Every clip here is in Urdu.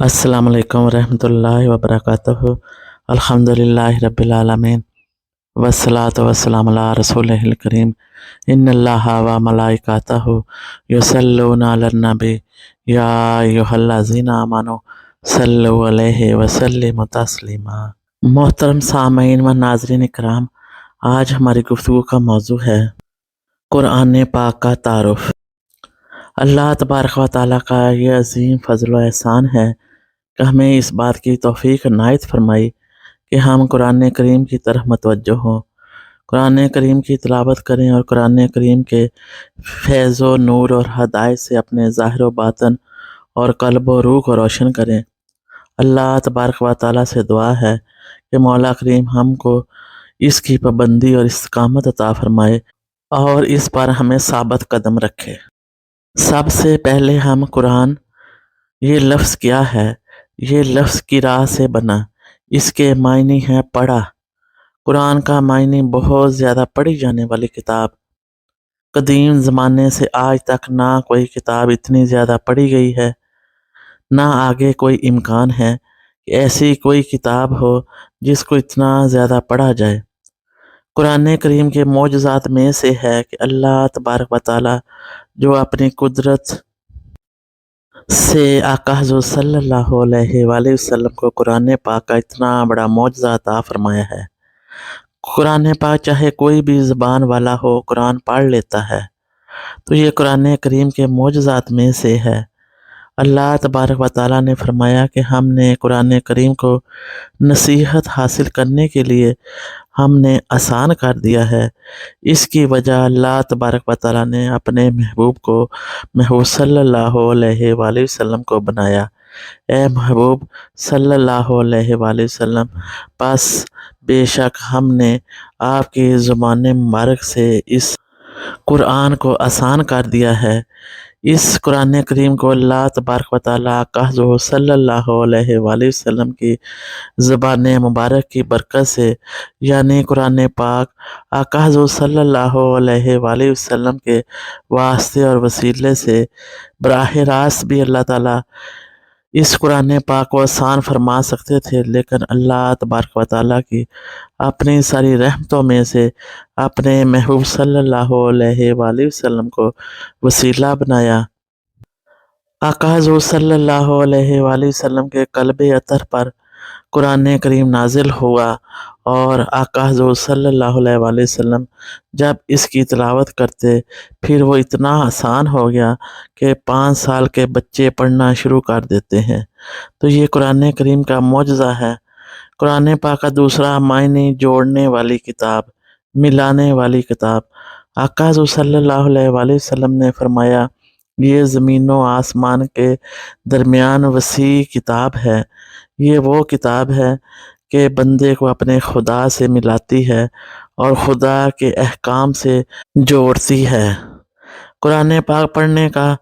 السلام علیکم ورحمۃ اللہ وبرکاتہ۔ الحمدللہ رب العالمین والصلاة والسلام علی رسولہ الکریم۔ ان اللہ و ملائکتہ یصلون علی النبی یا ایھا الذین آمنوا صلوا علیہ وسلموا تسلیما۔ محترم سامعین و ناظرین اکرام، آج ہماری گفتگو کا موضوع ہے قرآن پاک کا تعارف۔ اللہ تبارک و تعالیٰ کا یہ عظیم فضل و احسان ہے کہ ہمیں اس بات کی توفیق عنایت فرمائی کہ ہم قرآن کریم کی طرف متوجہ ہوں، قرآن کریم کی تلاوت کریں اور قرآن کریم کے فیض و نور اور ہدایت سے اپنے ظاہر و باطن اور قلب و روح کو روشن کریں۔ اللہ تبارک و تعالیٰ سے دعا ہے کہ مولا کریم ہم کو اس کی پابندی اور استقامت عطا فرمائے اور اس پر ہمیں ثابت قدم رکھے۔ سب سے پہلے ہم قرآن، یہ لفظ کیا ہے؟ یہ لفظ کی راہ سے بنا، اس کے معنی ہے پڑھا۔ قرآن کا معنی بہت زیادہ پڑھی جانے والی کتاب۔ قدیم زمانے سے آج تک نہ کوئی کتاب اتنی زیادہ پڑھی گئی ہے، نہ آگے کوئی امکان ہے کہ ایسی کوئی کتاب ہو جس کو اتنا زیادہ پڑھا جائے۔ قرآن کریم کے معجزات میں سے ہے کہ اللہ تبارک و تعالیٰ جو اپنی قدرت سے آقا حضور صلی اللہ علیہ وآلہ وسلم کو قرآن پاک کا اتنا بڑا معجزہ عطا فرمایا ہے۔ قرآن پاک چاہے کوئی بھی زبان والا ہو قرآن پڑھ لیتا ہے، تو یہ قرآن کریم کے معجزات میں سے ہے۔ اللہ تبارک و تعالیٰ نے فرمایا کہ ہم نے قرآن کریم کو نصیحت حاصل کرنے کے لیے ہم نے آسان کر دیا ہے۔ اس کی وجہ اللہ تبارک و تعالیٰ نے اپنے محبوب صلی اللہ علیہ وآلہ وسلم کو بنایا۔ اے محبوب صلی اللہ علیہ وآلہ وسلم، پس بے شک ہم نے آپ کی زبان مبارک سے اس قرآن کو آسان کر دیا ہے۔ اس قرآن کریم کو اللہ تبارک و تعالیٰ آقا حضور صلی اللہ علیہ وآلہ وسلم کی زبان مبارک کی برکت سے، یعنی قرآن پاک آقا حضور صلی اللہ علیہ وآلہ وسلم کے واسطے اور وسیلے سے براہ راست بھی اللہ تعالیٰ اس قرآن پاک کو آسان فرما سکتے تھے، لیکن اللہ تبارک و تعالیٰ کی اپنی ساری رحمتوں میں سے اپنے محبوب صلی اللہ علیہ وآلہ وسلم کو وسیلہ بنایا۔ آقا حضور صلی اللہ علیہ وآلہ وسلم کے قلب اطہر پر قرآن کریم نازل ہوا اور آقا حضور صلی اللہ علیہ وآلہ وسلم جب اس کی تلاوت کرتے پھر وہ اتنا آسان ہو گیا کہ 5 سال کے بچے پڑھنا شروع کر دیتے ہیں۔ تو یہ قرآن کریم کا معجزہ ہے۔ قرآن پاک کا دوسرا معنی جوڑنے والی کتاب، ملانے والی کتاب۔ آقا حضور صلی اللہ علیہ وآلہ وسلم نے فرمایا، یہ زمین و آسمان کے درمیان وسیع کتاب ہے۔ یہ وہ کتاب ہے کہ بندے کو اپنے خدا سے ملاتی ہے اور خدا کے احکام سے جوڑتی ہے۔ قرآن پاک پڑھنے کا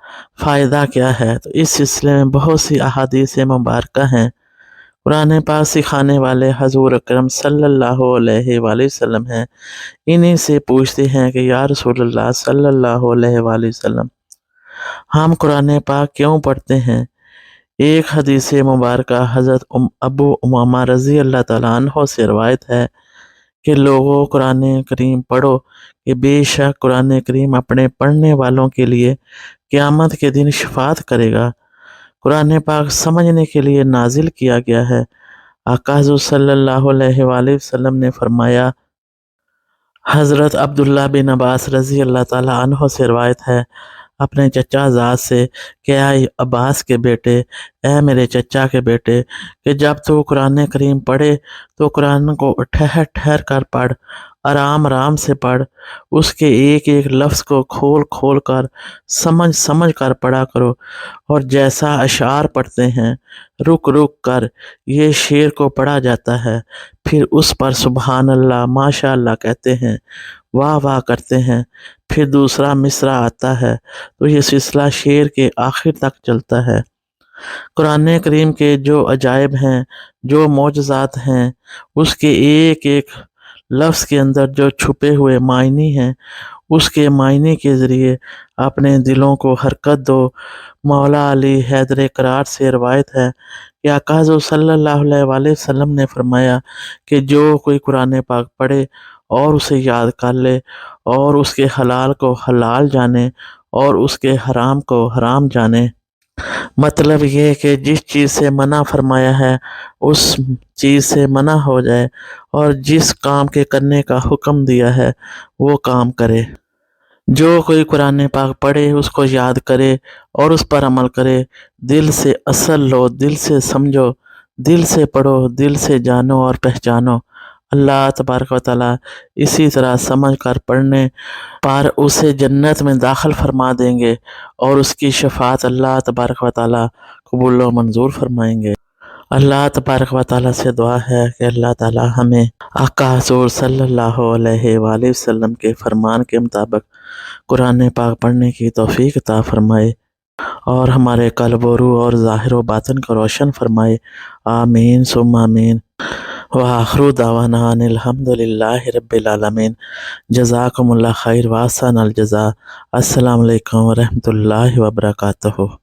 فائدہ کیا ہے؟ تو اس سلسلے میں بہت سی احادیث مبارکہ ہیں۔ قرآن پاک سکھانے والے حضور اکرم صلی اللہ علیہ وآلہ وسلم ہیں۔ انہی سے پوچھتے ہیں کہ یا رسول اللہ صلی اللہ علیہ وآلہ وسلم، ہم قرآن پاک کیوں پڑھتے ہیں؟ ایک حدیث مبارکہ حضرت ابو امامہ رضی اللہ تعالیٰ عنہ سے روایت ہے کہ لوگوں قرآن کریم پڑھو کہ بے شک قرآن کریم اپنے پڑھنے والوں کے لیے قیامت کے دن شفاعت کرے گا۔ قرآن پاک سمجھنے کے لیے نازل کیا گیا ہے۔ آقا حضور صلی اللہ علیہ وآلہ وسلم نے فرمایا، حضرت عبداللہ بن عباس رضی اللہ تعالیٰ عنہ سے روایت ہے اپنے چچا زاد سے کہ اے عباس کے بیٹے، اے میرے چچا کے بیٹے، کہ جب تو قرآن کریم پڑھے تو قرآن کو ٹھہر ٹھہر کر پڑھ، آرام آرام سے پڑھ، اس کے ایک ایک لفظ کو کھول کھول کر سمجھ سمجھ کر پڑھا کرو، اور جیسا اشعار پڑھتے ہیں رک رک کر یہ شعر کو پڑھا جاتا ہے، پھر اس پر سبحان اللہ ماشاء اللہ کہتے ہیں، واہ واہ کرتے ہیں، پھر دوسرا مصرع آتا ہے، تو یہ سلسلہ شعر کے آخر تک چلتا ہے۔ قرآن کریم کے جو عجائب ہیں، جو معجزات ہیں، اس کے ایک ایک لفظ کے اندر جو چھپے ہوئے معنی ہیں اس کے معنی کے ذریعے اپنے دلوں کو حرکت دو۔ مولا علی حیدر کرار سے روایت ہے کہ آقا حضرت صلی اللہ علیہ وآلہ وسلم نے فرمایا کہ جو کوئی قرآن پاک پڑھے اور اسے یاد کر لے اور اس کے حلال کو حلال جانے اور اس کے حرام کو حرام جانے، مطلب یہ کہ جس چیز سے منع فرمایا ہے اس چیز سے منع ہو جائے اور جس کام کے کرنے کا حکم دیا ہے وہ کام کرے۔ جو کوئی قرآن پاک پڑھے اس کو یاد کرے اور اس پر عمل کرے، دل سے اصل لو، دل سے سمجھو، دل سے پڑھو، دل سے جانو اور پہچانو۔ اللہ تبارک و تعالیٰ اسی طرح سمجھ کر پڑھنے پر اسے جنت میں داخل فرما دیں گے اور اس کی شفاعت اللہ تبارک و تعالیٰ قبول و منظور فرمائیں گے۔ اللہ تبارک و تعالیٰ سے دعا ہے کہ اللہ تعالیٰ ہمیں آقا حضور صلی اللہ علیہ وآلہ وسلم کے فرمان کے مطابق قرآن پاک پڑھنے کی توفیق عطا فرمائے اور ہمارے قلب و روح اور ظاہر و باطن کو روشن فرمائے۔ آمین ثم آمین۔ وآخر دعوانا ان الحمد للہ رب العالمین۔ جزاکم اللہ خیر واحسن الجزاء۔ السلام علیکم ورحمۃ اللہ وبرکاتہ۔